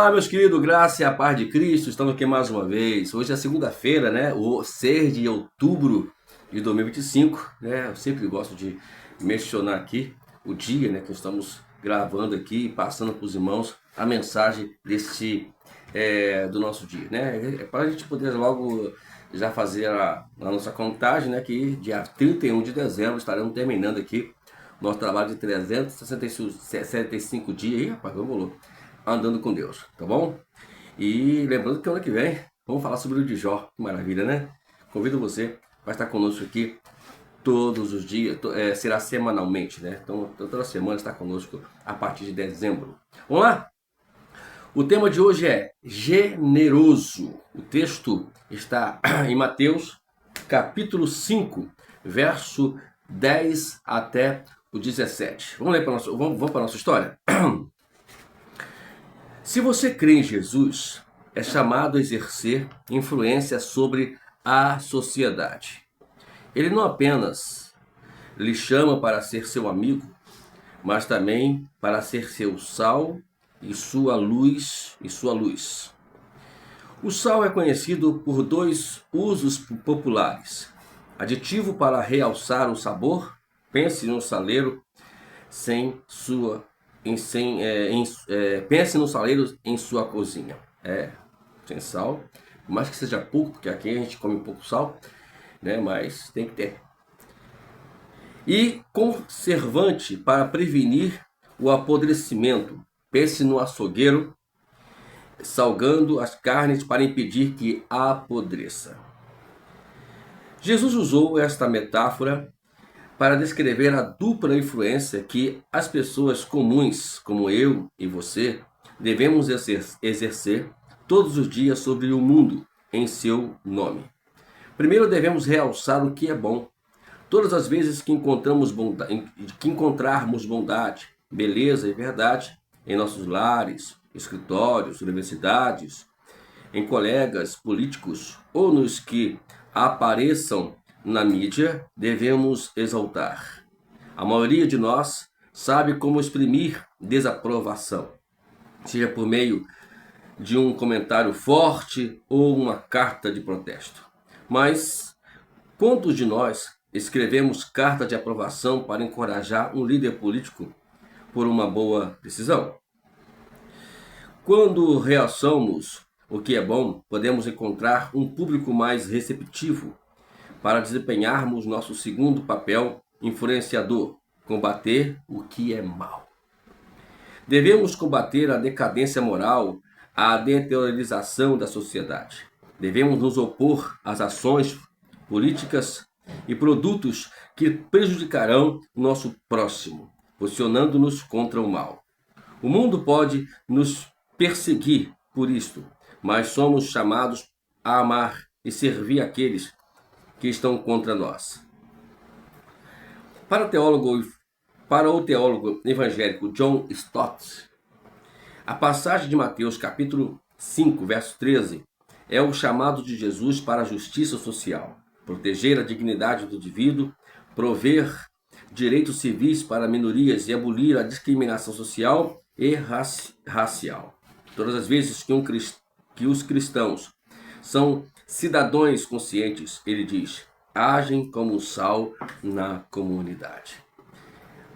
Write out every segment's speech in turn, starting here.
Olá, meus queridos, graça e a paz de Cristo, estamos aqui mais uma vez. Hoje é segunda-feira, né? O 6 de outubro de 2025, né? Eu sempre gosto de mencionar aqui o dia, né, que estamos gravando aqui e passando para os irmãos a mensagem do nosso dia, né? É para a gente poder logo já fazer a nossa contagem, né? Que dia 31 de dezembro estaremos terminando aqui nosso trabalho de 365 dias. Ih, rapaz, vamos andando com Deus, tá bom? E lembrando que ano que vem vamos falar sobre o de Jó, que maravilha, né? Convido você para estar conosco aqui todos os dias, será semanalmente, né? Então toda semana está conosco a partir de dezembro. Vamos lá? O tema de hoje é generoso. O texto está em Mateus, capítulo 5, verso 10 até o 17. Vamos ler vamos para a nossa história? Se você crê em Jesus, é chamado a exercer influência sobre a sociedade. Ele não apenas lhe chama para ser seu amigo, mas também para ser seu sal e sua luz. O sal é conhecido por dois usos populares: aditivo para realçar o sabor, pense no saleiro sem sua pense no saleiro em sua cozinha. Sem sal, por mais que seja pouco, porque aqui a gente come pouco sal, né? Mas tem que ter. E conservante para prevenir o apodrecimento. Pense no açougueiro salgando as carnes para impedir que apodreça. Jesus usou esta metáfora para descrever a dupla influência que as pessoas comuns, como eu e você, devemos exercer todos os dias sobre o mundo em seu nome. Primeiro devemos realçar o que é bom. Todas as vezes que encontrarmos bondade, beleza e verdade em nossos lares, escritórios, universidades, em colegas políticos ou nos que apareçam na mídia, devemos exaltar. A maioria de nós sabe como exprimir desaprovação, seja por meio de um comentário forte ou uma carta de protesto. Mas quantos de nós escrevemos carta de aprovação para encorajar um líder político por uma boa decisão? Quando realçamos o que é bom, podemos encontrar um público mais receptivo para desempenharmos nosso segundo papel influenciador, combater o que é mal. Devemos combater a decadência moral, a deteriorização da sociedade. Devemos nos opor às ações políticas e produtos que prejudicarão o nosso próximo, posicionando-nos contra o mal. O mundo pode nos perseguir por isto, mas somos chamados a amar e servir aqueles que estão contra nós. Para o teólogo evangélico John Stott, a passagem de Mateus capítulo 5, verso 13, é o chamado de Jesus para a justiça social, proteger a dignidade do indivíduo, prover direitos civis para minorias e abolir a discriminação social e racial. Todas as vezes que os cristãos são cidadãos conscientes, ele diz, agem como sal na comunidade.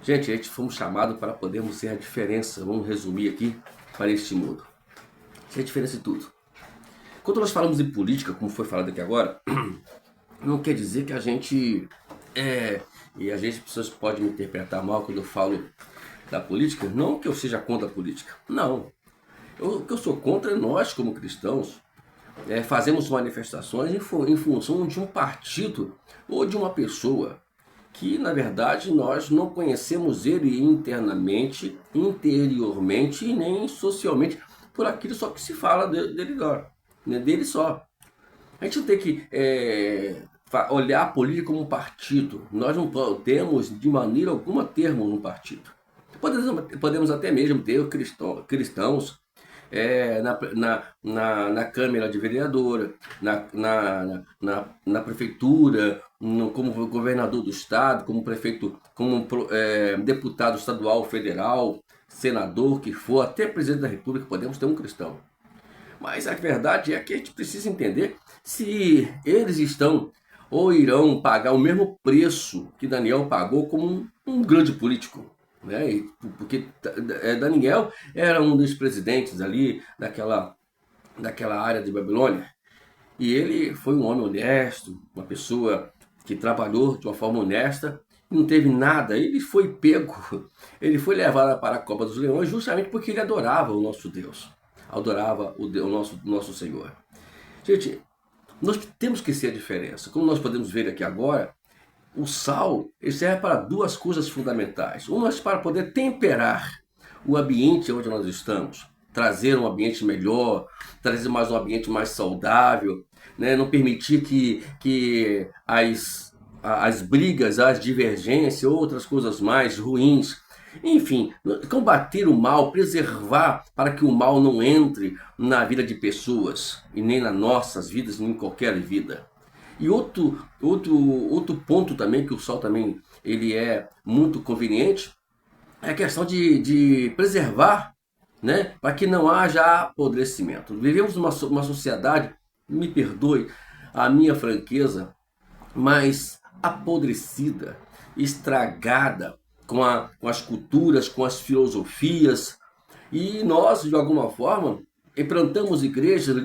Gente, a gente fomos chamados para podermos ser a diferença, vamos resumir aqui, para este mundo. Ser a diferença em tudo. Quando nós falamos de política, como foi falado aqui agora, não quer dizer que a gente e às vezes as pessoas podem me interpretar mal quando eu falo da política. Não que eu seja contra a política. Não. O que eu sou contra é nós, como cristãos, fazemos manifestações em função de um partido ou de uma pessoa que, na verdade, nós não conhecemos ele internamente, interiormente e nem socialmente por aquilo só que se fala dele só. A gente não tem que olhar a política como um partido. Nós não podemos, de maneira alguma, termos um partido. Podemos até mesmo ter cristãos na Câmara de Vereadora, na Prefeitura, como governador do Estado, como prefeito, como deputado estadual, federal, senador que for, até presidente da República, podemos ter um cristão. Mas a verdade é que a gente precisa entender se eles estão ou irão pagar o mesmo preço que Daniel pagou como um grande político. Né? Porque Daniel era um dos presidentes ali daquela área de Babilônia. E ele foi um homem honesto, uma pessoa que trabalhou de uma forma honesta, não teve nada. Ele foi pego, ele foi levado para a Copa dos Leões justamente porque ele adorava o nosso Deus, adorava o nosso Senhor. Gente, nós temos que ser a diferença. Como nós podemos ver aqui agora, o sal ele serve para duas coisas fundamentais. Uma é para poder temperar o ambiente onde nós estamos, trazer um ambiente melhor, trazer mais um ambiente mais saudável, né? Não permitir que as brigas, as divergências, outras coisas mais ruins, enfim, combater o mal, preservar para que o mal não entre na vida de pessoas, e nem nas nossas vidas, nem em qualquer vida. E outro ponto também, que o sal também ele é muito conveniente, é a questão de preservar, né, para que não haja apodrecimento. Vivemos uma sociedade, me perdoe a minha franqueza, mas apodrecida, estragada com as culturas, com as filosofias. E nós, de alguma forma, implantamos igrejas,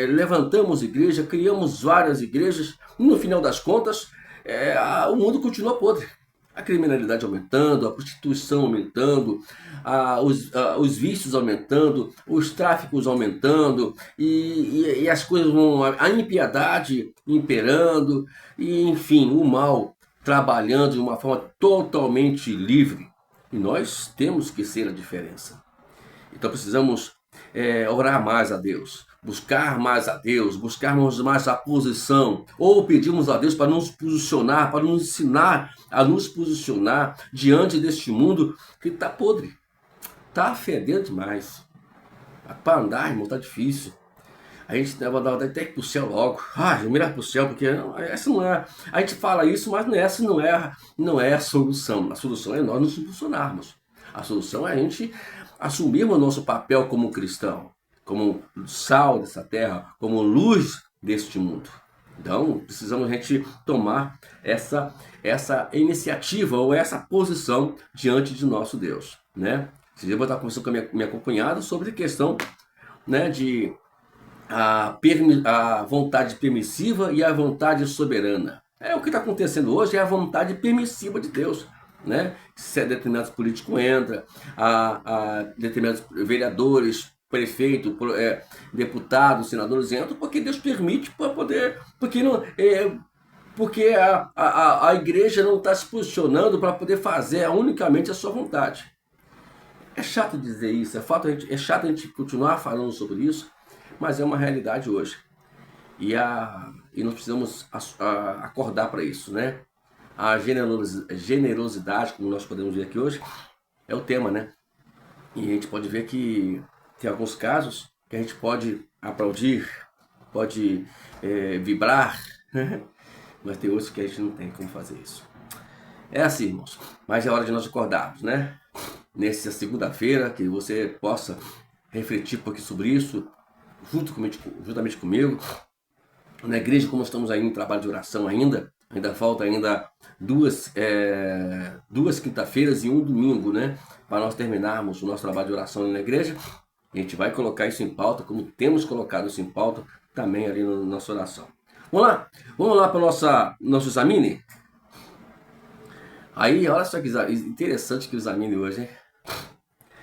levantamos igreja, criamos várias igrejas, e no final das contas, o mundo continua podre. A criminalidade aumentando, a prostituição aumentando, os vícios aumentando, os tráficos aumentando, e as coisas vão, a impiedade imperando, e enfim, o mal trabalhando de uma forma totalmente livre. E nós temos que ser a diferença. Então precisamos orar mais a Deus, buscar mais a Deus, buscarmos mais a posição, ou pedimos a Deus para nos posicionar, para nos ensinar a nos posicionar diante deste mundo que está podre, está fedendo demais. Para andar, irmão, está difícil. A gente vai até que ir para o céu logo. Mirar para o céu, porque essa não é. A gente fala isso, mas essa não é a solução. A solução é nós nos posicionarmos. A solução é a gente assumirmos o nosso papel como cristão, como sal dessa terra, como luz deste mundo. Então, precisamos a gente tomar essa iniciativa ou essa posição diante de nosso Deus, né? Eu vou estar conversando com a minha acompanhada sobre a questão, né, de a vontade permissiva e a vontade soberana. O que está acontecendo hoje é a vontade permissiva de Deus, né? Se determinados políticos entram, a determinados vereadores, prefeito, deputados, senadores entram porque Deus permite para poder, porque a igreja não está se posicionando para poder fazer unicamente a sua vontade. É chato dizer isso, é chato a gente continuar falando sobre isso, mas é uma realidade hoje. E nós precisamos acordar para isso, né? A generosidade, como nós podemos ver aqui hoje, é o tema, né? E a gente pode ver que tem alguns casos que a gente pode aplaudir, pode vibrar, mas tem outros que a gente não tem como fazer isso. É assim, irmãos, mas é hora de nós acordarmos, né? Nessa segunda-feira, que você possa refletir um pouquinho sobre isso, juntamente comigo. Na igreja, como estamos aí em trabalho de oração ainda falta duas quinta-feiras e um domingo, né? Para nós terminarmos o nosso trabalho de oração na igreja. A gente vai colocar isso em pauta, como temos colocado isso em pauta também ali na nossa oração. Vamos lá para o nosso examine? Aí, olha só que interessante que o examine hoje, hein?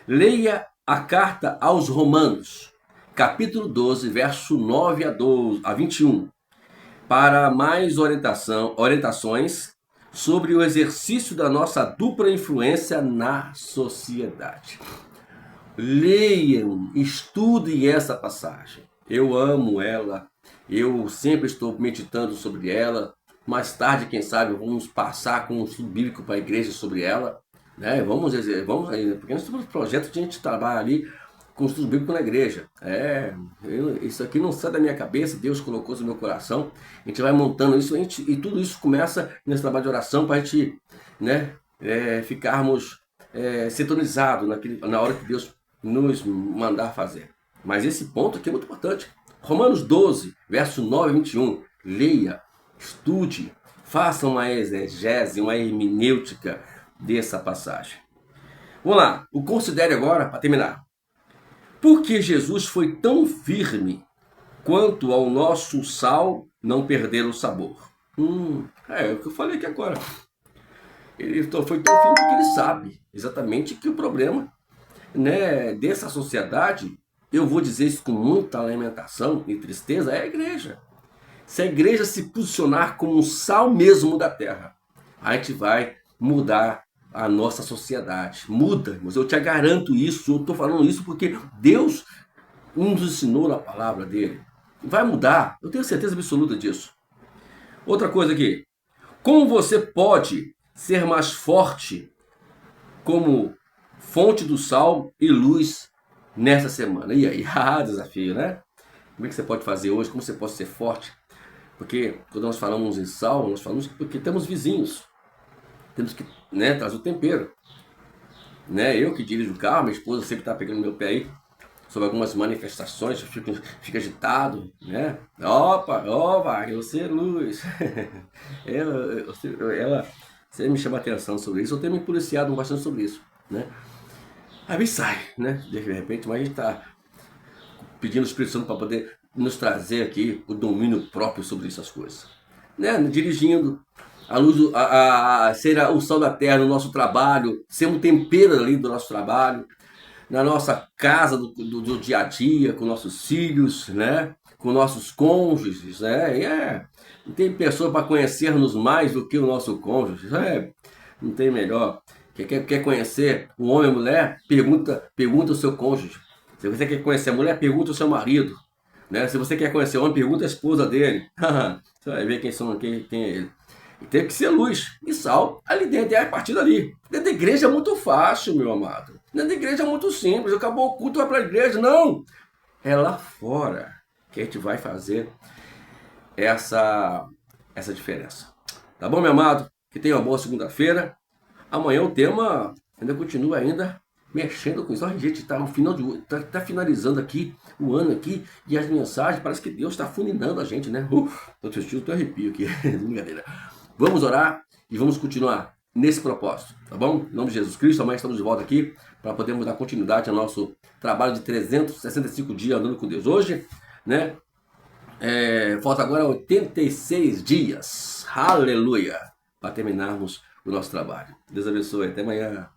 Leia a carta aos Romanos, capítulo 12, verso 9 a 21, para mais orientações sobre o exercício da nossa dupla influência na sociedade. Leiam, estudem essa passagem. Eu amo ela, eu sempre estou meditando sobre ela. Mais tarde, quem sabe, vamos passar com um estudo bíblico para a igreja sobre ela, né? Vamos aí, porque nós temos um projeto de a gente trabalhar ali com o estudo bíblico na igreja. Isso aqui não sai da minha cabeça, Deus colocou isso no meu coração. A gente vai montando isso e tudo isso começa nesse trabalho de oração para a gente, né, ficarmos sintonizado na hora que Deus nos mandar fazer. Mas esse ponto aqui é muito importante. Romanos 12, verso 9 e 21. Leia, estude, faça uma exegese, uma hermenêutica dessa passagem. Vamos lá, o considere agora, para terminar. Por que Jesus foi tão firme quanto ao nosso sal não perder o sabor? É o que eu falei aqui agora. Ele foi tão firme porque ele sabe exatamente que o problema, né, dessa sociedade, eu vou dizer isso com muita lamentação e tristeza, é a igreja. Se a igreja se posicionar como um sal mesmo da terra, a gente vai mudar a nossa sociedade. Muda, mas eu te garanto isso, eu estou falando isso porque Deus nos ensinou na palavra dele. Vai mudar, eu tenho certeza absoluta disso. Outra coisa aqui, como você pode ser mais forte como fonte do sal e luz nessa semana? E aí, desafio, né? Como é que você pode fazer hoje? Como você pode ser forte? Porque quando nós falamos em sal, nós falamos porque temos vizinhos. Temos que, né, trazer o tempero. Né? Eu que dirijo o carro, minha esposa sempre está pegando meu pé aí sobre algumas manifestações, fica agitado, né? Opa, você é luz. ela sempre me chama a atenção sobre isso. Eu tenho me policiado bastante sobre isso, né? Aí sai, né? De repente, mas a gente está pedindo o Espírito Santo para poder nos trazer aqui o domínio próprio sobre essas coisas, né? Dirigindo, a luz, ser o sal da terra no nosso trabalho, ser um tempero ali do nosso trabalho, na nossa casa do dia a dia, com nossos filhos, né? Com nossos cônjuges, né? Tem pessoa para conhecer-nos mais do que o nosso cônjuge, não tem melhor. Quer conhecer o homem e a mulher? Pergunta o seu cônjuge. Se você quer conhecer a mulher, pergunta o seu marido. Né? Se você quer conhecer o homem, pergunta a esposa dele. Você vai ver quem é ele. E tem que ser luz e sal ali dentro, é a partir dali. Dentro da igreja é muito fácil, meu amado. Dentro da igreja é muito simples. Acabou o culto, vai para a igreja. Não! É lá fora que a gente vai fazer essa diferença. Tá bom, meu amado? Que tenha uma boa segunda-feira. Amanhã o tema ainda continua mexendo com isso. A gente está no final tá finalizando aqui o ano aqui e as mensagens, parece que Deus está funinando a gente, né? Tô assistindo, tô arrepio aqui, brincadeira. Vamos orar e vamos continuar nesse propósito, tá bom? Em nome de Jesus Cristo, amanhã estamos de volta aqui para podermos dar continuidade ao nosso trabalho de 365 dias andando com Deus. Hoje, né? Falta agora 86 dias, aleluia, para terminarmos o nosso trabalho. Deus abençoe, até amanhã.